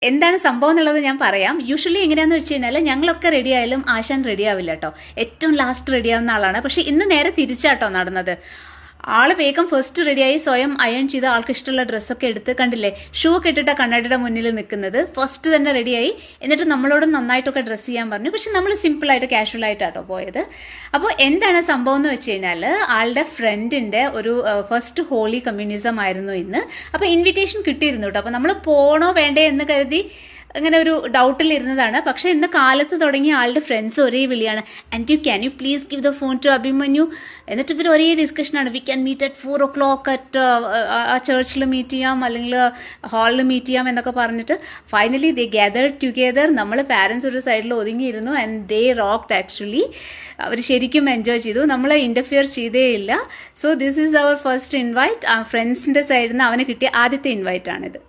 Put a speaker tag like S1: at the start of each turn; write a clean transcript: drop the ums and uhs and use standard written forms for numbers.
S1: എന്താണ് സംഭവം എന്നുള്ളത് ഞാൻ പറയാം. യൂഷ്വലി എങ്ങനെയാന്ന് വെച്ച് കഴിഞ്ഞാൽ ഞങ്ങളൊക്കെ റെഡി ആയാലും ആശാൻ റെഡി ആവില്ല കേട്ടോ. ഏറ്റവും ലാസ്റ്റ് റെഡി ആവുന്ന ആളാണ്. പക്ഷെ ഇന്ന് നേരെ തിരിച്ചാട്ടോ നടന്നത്. ആള് വേഗം ഫസ്റ്റ് റെഡിയായി സ്വയം അയൺ ചെയ്ത് ആൾക്ക് ഇഷ്ടമുള്ള ഡ്രസ്സൊക്കെ എടുത്ത്, കണ്ടില്ലേ, ഷൂ ഒക്കെ ഇട്ടിട്ട് കണ്ണാടിയുടെ മുന്നിൽ നിൽക്കുന്നത്. ഫസ്റ്റ് തന്നെ റെഡിയായി. എന്നിട്ട് നമ്മളോട് നന്നായിട്ടൊക്കെ ഡ്രസ്സ് ചെയ്യാൻ പറഞ്ഞു. പക്ഷെ നമ്മൾ സിമ്പിളായിട്ട് കാഷ്വൽ ആയിട്ടാട്ടോ പോയത്. അപ്പോൾ എന്താണ് സംഭവം എന്ന് വെച്ച് കഴിഞ്ഞാൽ ആളുടെ ഫ്രണ്ടിന്റെ ഒരു ഫസ്റ്റ് ഹോളി കമ്മ്യൂണിസം ആയിരുന്നു ഇന്ന്. അപ്പോൾ ഇൻവിറ്റേഷൻ കിട്ടിയിരുന്നു കേട്ടോ. അപ്പോൾ നമ്മൾ പോണോ വേണ്ടേ എന്ന് കരുതി അങ്ങനെ ഒരു ഡൗട്ടിൽ ഇരുന്നതാണ്. പക്ഷെ ഇന്ന് കാലത്ത് തുടങ്ങിയ ആളുടെ ഫ്രണ്ട്സ് ഒരേ വിളിയാണ്, and can you please give the phone to Abhimanyu. എന്നിട്ട് ഇവർ ഒരേ ഡിസ്കഷനാണ്, we can meet at 4 o'clock at ആ ചർച്ചിൽ മീറ്റ് ചെയ്യാം, അല്ലെങ്കിൽ ഹാളിൽ മീറ്റ് ചെയ്യാം എന്നൊക്കെ പറഞ്ഞിട്ട് ഫൈനലി ദേ ഗ്യാതേർഡ് ടുഗെദർ. നമ്മൾ പാരൻസ് ഒരു സൈഡിൽ ഒതുങ്ങിയിരുന്നു ആൻഡ് ദേ റോക്ക്ഡ് ആക്ച്വലി. അവർ ശരിക്കും എൻജോയ് ചെയ്തു. നമ്മൾ ഇൻ്റർഫിയർ ചെയ്തേ ഇല്ല. So this is our first invite. ആ ഫ്രണ്ട്സിൻ്റെ സൈഡിൽ നിന്ന് അവന് കിട്ടിയ ആദ്യത്തെ ഇൻവൈറ്റ് ആണിത്.